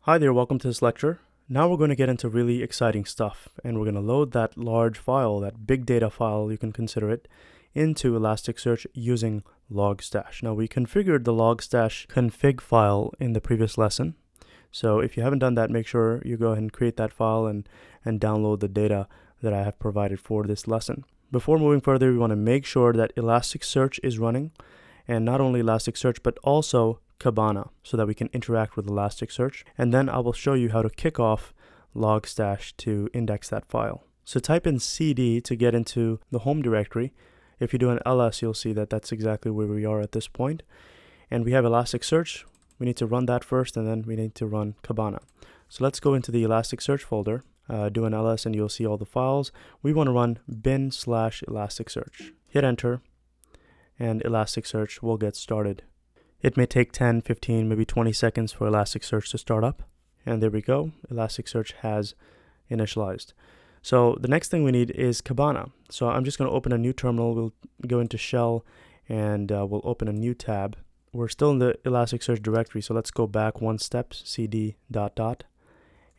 Hi there, welcome to this lecture. Now we're going to get into really exciting stuff, and we're going to load that large file, that big data file, you can consider it, into Elasticsearch using Logstash. Now we configured the Logstash config file in the previous lesson, so if you haven't done that, make sure you go ahead and create that file and download the data that I have provided for this lesson. Before moving further, we want to make sure that Elasticsearch is running, and not only Elasticsearch, but also Kibana, so that we can interact with Elasticsearch. And then I will show you how to kick off Logstash to index that file. So type in cd to get into the home directory. If you do an ls, you'll see that that's exactly where we are at this point. And we have Elasticsearch. We need to run that first, and then we need to run Kibana. So let's go into the Elasticsearch folder, do an ls, and you'll see all the files. We want to run bin/Elasticsearch. Hit enter, and Elasticsearch will get started. It may take 10, 15, maybe 20 seconds for Elasticsearch to start up. And there we go. Elasticsearch has initialized. So the next thing we need is Kibana. So I'm just going to open a new terminal. We'll go into shell and we'll open a new tab. We're still in the Elasticsearch directory, so let's go back one step, cd ...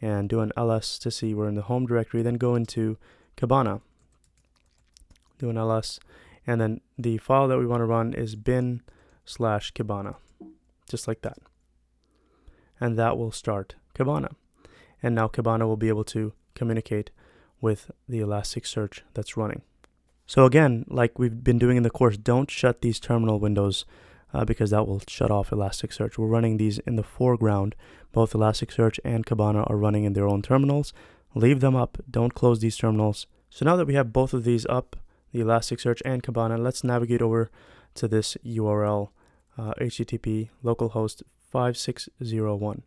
and do an ls to see we're in the home directory. Then go into Kibana, do an ls, and then the file that we want to run is bin/Kibana, just like that. And that will start Kibana. And now Kibana will be able to communicate with the Elasticsearch that's running. So again, like we've been doing in the course, don't shut these terminal windows because that will shut off Elasticsearch. We're running these in the foreground. Both Elasticsearch and Kibana are running in their own terminals. Leave them up. Don't close these terminals. So now that we have both of these up, the Elasticsearch and Kibana, let's navigate over to this URL, http localhost 5601.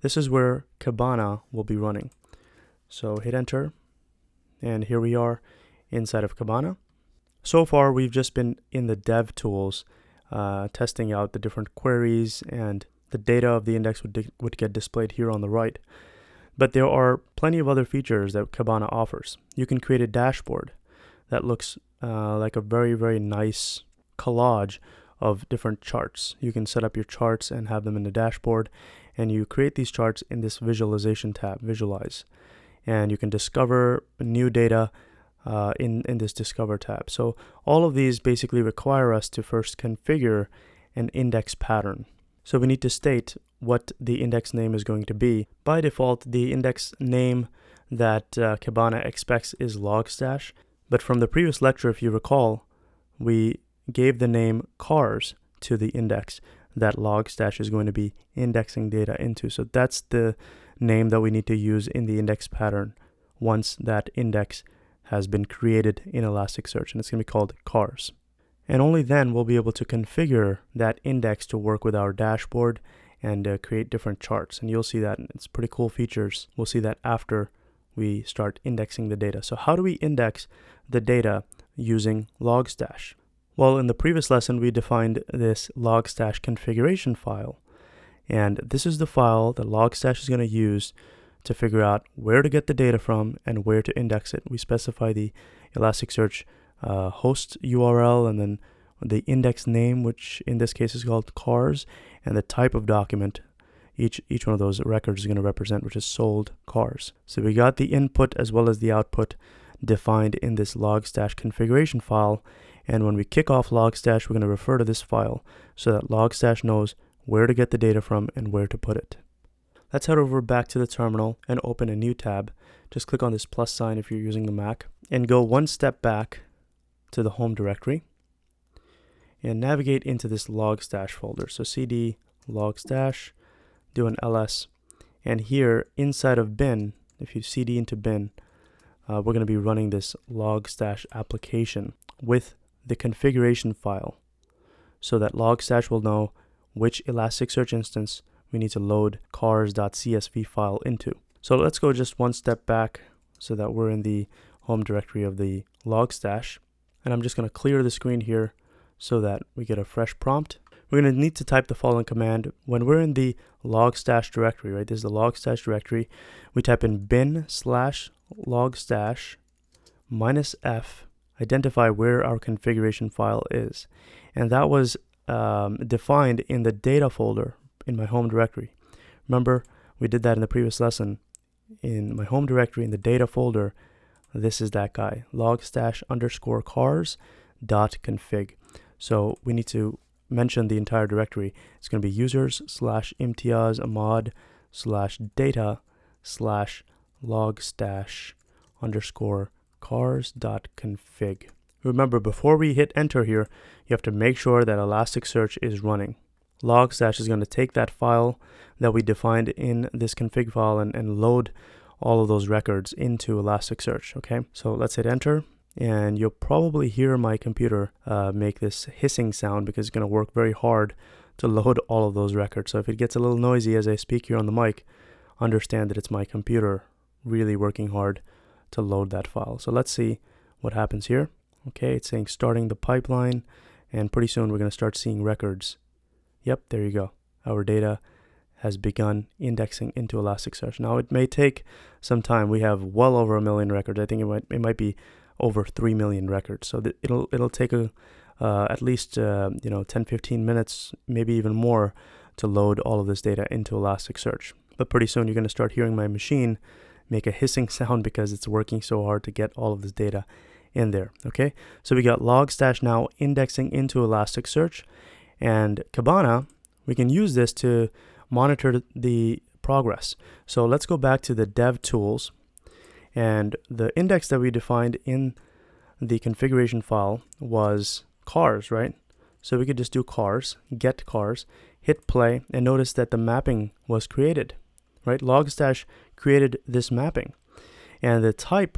This is where Kibana will be running. So hit enter, and here we are inside of Kibana. So far, we've just been in the dev tools, testing out the different queries, and the data of the index would get displayed here on the right. But there are plenty of other features that Kibana offers. You can create a dashboard that looks like a very, very nice collage of different charts. You can set up your charts and have them in the dashboard, and you create these charts in this visualization tab, visualize, and you can discover new data in this discover tab. So all of these basically require us to first configure an index pattern. So we need to state what the index name is going to be. By default, the index name that Kibana expects is Logstash, but from the previous lecture, if you recall, we gave the name cars to the index that Logstash is going to be indexing data into. So that's the name that we need to use in the index pattern once that index has been created in Elasticsearch, and it's going to be called cars. And only then we'll be able to configure that index to work with our dashboard and create different charts. And you'll see that it's pretty cool features. We'll see that after we start indexing the data. So how do we index the data using Logstash? Well, in the previous lesson, we defined this Logstash configuration file. And this is the file that Logstash is going to use to figure out where to get the data from and where to index it. We specify the Elasticsearch host URL, and then the index name, which in this case is called cars, and the type of document each one of those records is going to represent, which is sold cars. So we got the input as well as the output defined in this Logstash configuration file. And when we kick off Logstash, we're going to refer to this file so that Logstash knows where to get the data from and where to put it. Let's head over back to the terminal and open a new tab. Just click on this plus sign if you're using the Mac and go one step back to the home directory and navigate into this Logstash folder. So cd logstash, do an ls, and here inside of bin, if you cd into bin, we're going to be running this Logstash application with the configuration file so that Logstash will know which Elasticsearch instance we need to load cars.csv file into. So let's go just one step back so that we're in the home directory of the Logstash. And I'm just going to clear the screen here so that we get a fresh prompt. We're going to need to type the following command. When we're in the Logstash directory, right, this is the Logstash directory, we type in bin/Logstash -f, identify where our configuration file is. And that was defined in the data folder in my home directory. Remember, We did that in the previous lesson. In my home directory, in the data folder, this is that guy, logstash_cars.config. So we need to mention the entire directory. It's going to be users/imtiaz/data/logstash_cars.config. Remember, before we hit enter here, you have to make sure that Elasticsearch is running. Logstash is going to take that file that we defined in this config file and load all of those records into Elasticsearch. Okay, so let's hit enter, and you'll probably hear my computer make this hissing sound because it's going to work very hard to load all of those records. So if it gets a little noisy as I speak here on the mic, understand that it's my computer really working hard to load that file. So let's see what happens here. Okay, it's saying starting the pipeline, and pretty soon we're going to start seeing records. Yep, there you go. Our data has begun indexing into Elasticsearch. Now it may take some time. We have well over 1 million records. I think it might be over 3 million records. So it'll take at least 10-15 minutes, maybe even more, to load all of this data into Elasticsearch. But pretty soon you're going to start hearing my machine make a hissing sound because it's working so hard to get all of this data in there. Okay, so we got Logstash now indexing into Elasticsearch, and Kibana, we can use this to monitor the progress. So let's go back to the dev tools, and the index that we defined in the configuration file was cars, right? So we could just do cars, get cars, hit play, and notice that the mapping was created, right? Logstash created this mapping, and the type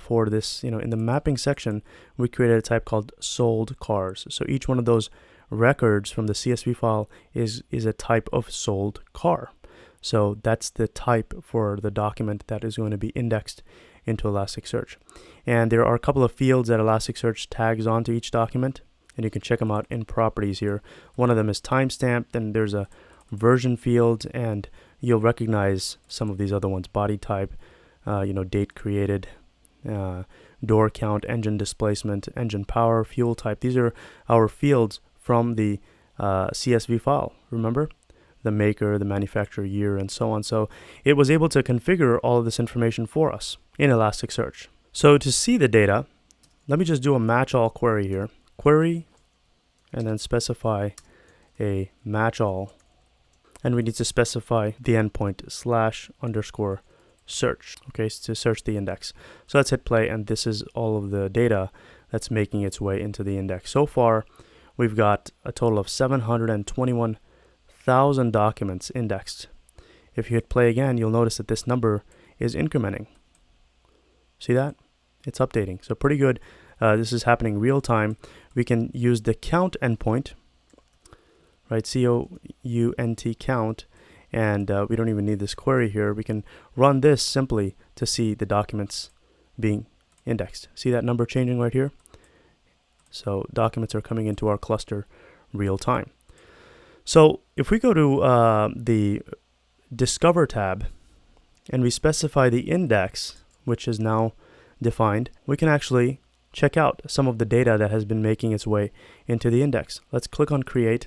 for this, in the mapping section, we created a type called sold cars. So each one of those records from the CSV file is a type of sold car. So that's the type for the document that is going to be indexed into Elasticsearch. And there are a couple of fields that Elasticsearch tags onto each document, and you can check them out in properties here. One of them is timestamp, then there's a version field, and you'll recognize some of these other ones: body type, date created, door count, engine displacement, engine power, fuel type. These are our fields from the CSV file. Remember? The maker, the manufacturer, year, and so on. So it was able to configure all of this information for us in Elasticsearch. So to see the data, let me just do a match all query here. Query, and then specify a match all. And we need to specify the endpoint /_search, okay, to search the index. So let's hit play, and this is all of the data that's making its way into the index. So far, we've got a total of 721,000 documents indexed. If you hit play again, you'll notice that this number is incrementing. See that? It's updating. So pretty good. This is happening real time. We can use the count endpoint, right? COUNT count. And we don't even need this query here. We can run this simply to see the documents being indexed. See that number changing right here? So documents are coming into our cluster real time. So if we go to the Discover tab and we specify the index, which is now defined, we can actually check out some of the data that has been making its way into the index. Let's click on Create.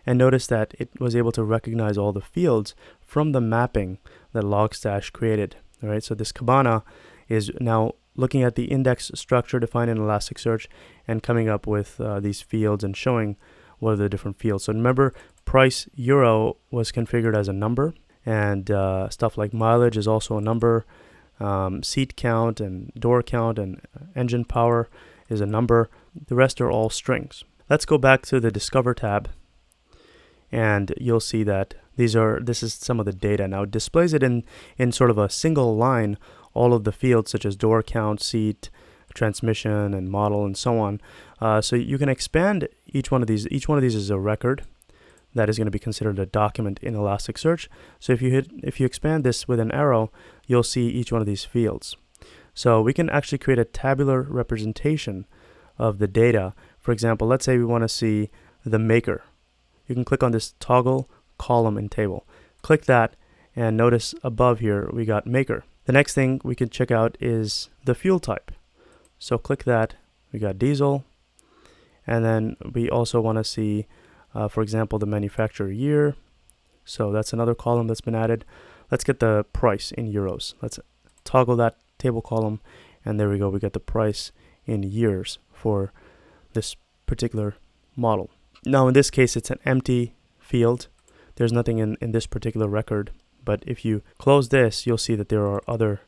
And notice that it was able to recognize all the fields from the mapping that Logstash created. All right, so this Kibana is now looking at the index structure defined in Elasticsearch and coming up with these fields and showing what are the different fields. So remember, price euro was configured as a number, and stuff like mileage is also a number. Seat count and door count and engine power is a number. The rest are all strings. Let's go back to the Discover tab, and you'll see that this is some of the data. Now it displays it in sort of a single line, all of the fields such as door count, seat, transmission, and model, and so on. So you can expand each one of these. Each one of these is a record that is going to be considered a document in Elasticsearch. So if you expand this with an arrow, you'll see each one of these fields. So we can actually create a tabular representation of the data. For example, let's say we want to see the maker. You can click on this toggle column in table. Click that, and notice above here we got maker. The next thing we can check out is the fuel type. So click that, we got diesel, and then we also want to see, for example, the manufacturer year. So that's another column that's been added. Let's get the price in euros. Let's toggle that table column, and there we go. We get the price in years for this particular model. Now in this case, it's an empty field. There's nothing in this particular record. But if you close this, you'll see that there are other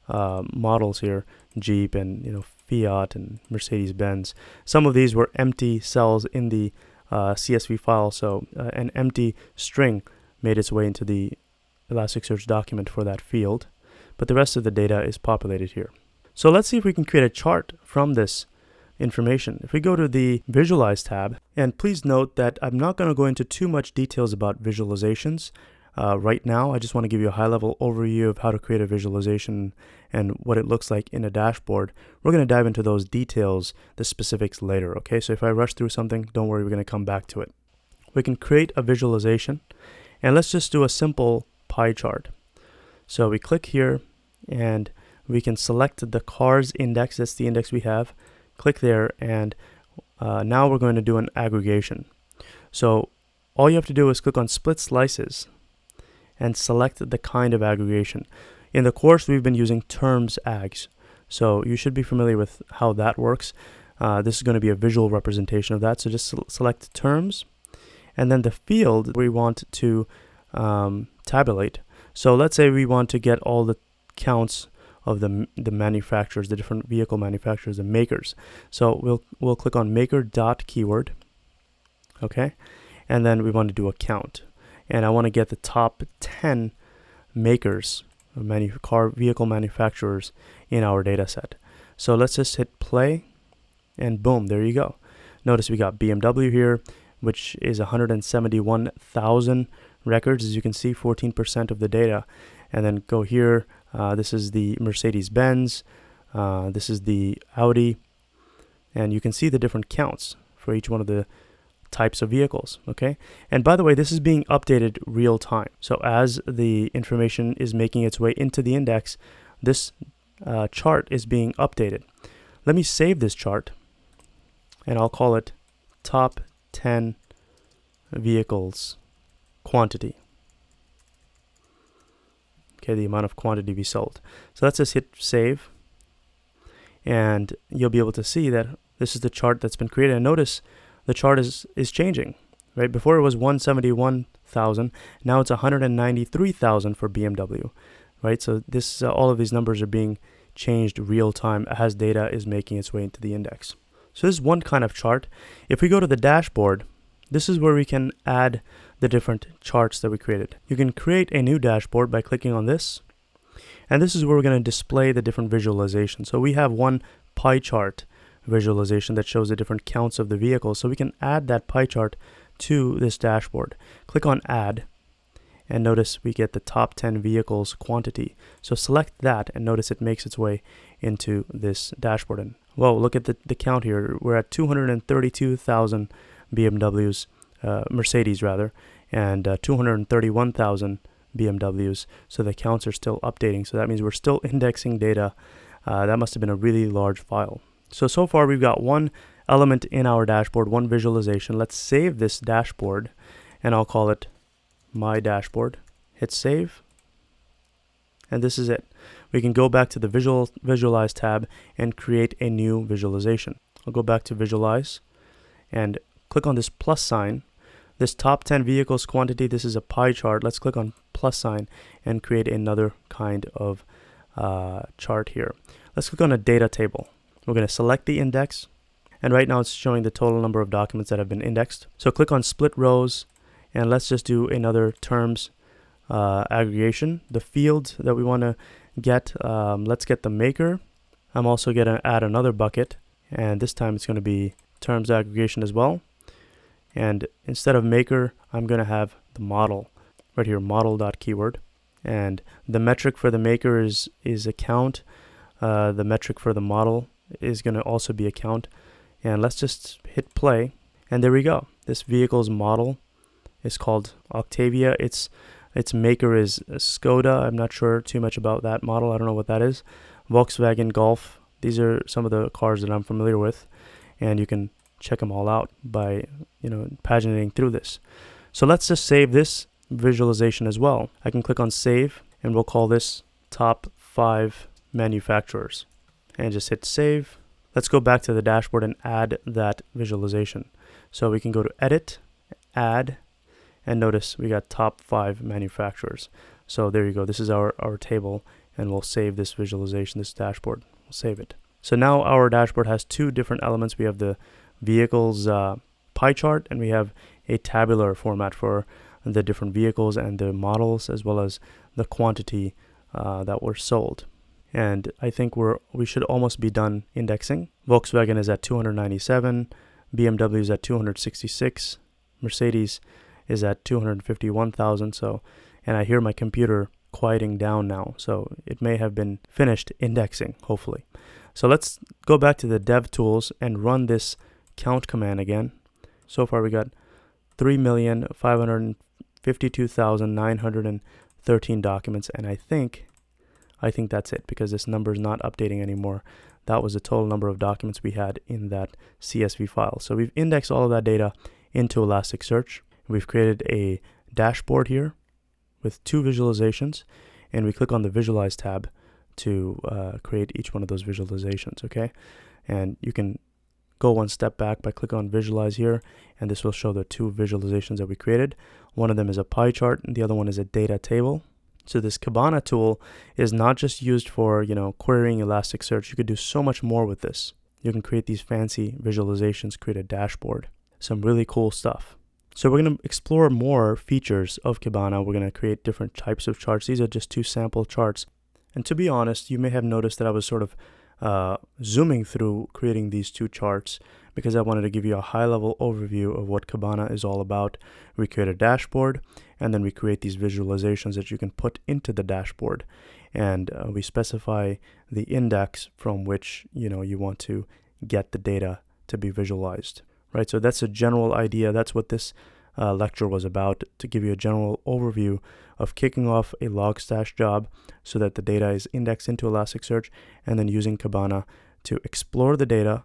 models here, Jeep and Fiat and Mercedes-Benz. Some of these were empty cells in the CSV file, so an empty string made its way into the Elasticsearch document for that field, but the rest of the data is populated here. So let's see if we can create a chart from this information. If we go to the Visualize tab, and please note that I'm not going to go into too much details about visualizations right now. I just want to give you a high-level overview of how to create a visualization and what it looks like in a dashboard. We're going to dive into those details, the specifics later, okay? So if I rush through something, don't worry, we're going to come back to it. We can create a visualization, and let's just do a simple pie chart. So we click here, and we can select the cars index. That's the index we have. Click there, and now we're going to do an aggregation. So all you have to do is click on Split Slices and select the kind of aggregation. In the course, we've been using terms aggs, so you should be familiar with how that works. This is going to be a visual representation of that, so just select terms, and then the field we want to tabulate. So let's say we want to get all the counts of the manufacturers, the different vehicle manufacturers, the makers. So we'll click on maker.keyword, okay, and then we want to do a count. And I want to get the top 10 makers of vehicle manufacturers in our data set. So let's just hit play, and boom, there you go. Notice we got BMW here, which is 171,000 records. As you can see, 14% of the data. And then go here, this is the Mercedes-Benz, this is the Audi, and you can see the different counts for each one of the types of vehicles, okay? And by the way, this is being updated real time. So as the information is making its way into the index, this chart is being updated. Let me save this chart, and I'll call it top 10 vehicles quantity. Okay, the amount of quantity we sold. So let's just hit save, and you'll be able to see that this is the chart that's been created. And notice the chart is changing, right? Before it was 171,000, now it's 193,000 for BMW, right? So this all of these numbers are being changed real time as data is making its way into the index. So this is one kind of chart. If we go to the dashboard, this is where we can add the different charts that we created. You can create a new dashboard by clicking on this, and this is where we're going to display the different visualizations. So we have one pie chart visualization that shows the different counts of the vehicles. So we can add that pie chart to this dashboard. Click on add, and notice we get the top 10 vehicles quantity. So select that, and notice it makes its way into this dashboard. And whoa, look at the count here. We're at 232,000 BMWs, Mercedes rather, and 231,000 BMWs. So the counts are still updating. So that means we're still indexing data. That must have been a really large file. So far we've got one element in our dashboard, one visualization. Let's save this dashboard, and I'll call it my dashboard. Hit save, and this is it. We can go back to the Visualize tab and create a new visualization. I'll go back to Visualize and click on this plus sign. This top 10 vehicles quantity, this is a pie chart. Let's click on plus sign and create another kind of chart here. Let's click on a data table. We're going to select the index, and right now it's showing the total number of documents that have been indexed. So click on split rows, and let's just do another terms aggregation. The field that we want to get, let's get the maker. I'm also going to add another bucket, and this time it's going to be terms aggregation as well. And instead of maker, I'm going to have the model right here, model.keyword. And the metric for the maker is a count. The metric for the model is going to also be a count. And let's just hit play, and there we go. This vehicle's model is called Octavia. Its maker is Skoda. I'm not sure too much about that model. I don't know what that is. Volkswagen Golf. These are some of the cars that I'm familiar with, and you can check them all out by paginating through this. So let's just save this visualization as well. I can click on save, and we'll call this top 5 manufacturers, and just hit save. Let's go back to the dashboard and add that visualization. So we can go to edit, add, and notice we got top 5 manufacturers. So there you go. This is our table, and we'll save this visualization, this dashboard. We'll save it. So now our dashboard has 2 different elements. We have the vehicles pie chart, and we have a tabular format for the different vehicles and the models, as well as the quantity that were sold. And I think we should almost be done indexing. Volkswagen is at 297, BMW is at 266, Mercedes is at 251,000. So, and I hear my computer quieting down now, so it may have been finished indexing, hopefully. So let's go back to the dev tools and run this count command again. So far we got 3,552,913 documents, and I think that's it, because this number is not updating anymore. That was the total number of documents we had in that CSV file. So we've indexed all of that data into Elasticsearch. We've created a dashboard here with 2 visualizations, and we click on the Visualize tab to create each one of those visualizations, okay? And you can go one step back by clicking on Visualize here, and this will show the 2 visualizations that we created. One of them is a pie chart, and the other one is a data table. So this Kibana tool is not just used for, querying Elasticsearch. You could do so much more with this. You can create these fancy visualizations, create a dashboard, some really cool stuff. So we're going to explore more features of Kibana. We're going to create different types of charts. These are just 2 sample charts. And to be honest, you may have noticed that I was sort of zooming through creating these 2 charts, because I wanted to give you a high-level overview of what Kibana is all about. We create a dashboard, and then we create these visualizations that you can put into the dashboard, and we specify the index from which you want to get the data to be visualized, right? So that's a general idea. That's what this lecture was about, to give you a general overview of kicking off a Logstash job so that the data is indexed into Elasticsearch, and then using Kibana to explore the data,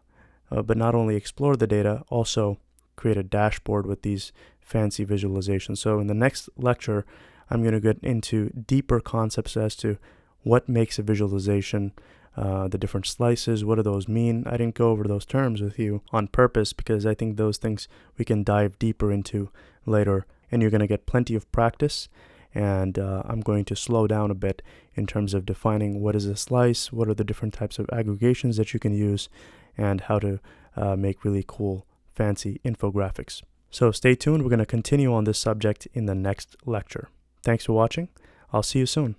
but not only explore the data, also create a dashboard with these fancy visualizations. So in the next lecture, I'm going to get into deeper concepts as to what makes a visualization, the different slices, what do those mean. I didn't go over those terms with you on purpose, because I think those things we can dive deeper into later, and you're going to get plenty of practice. And I'm going to slow down a bit in terms of defining what is a slice, what are the different types of aggregations that you can use, and how to make really cool, fancy infographics. So stay tuned. We're going to continue on this subject in the next lecture. Thanks for watching. I'll see you soon.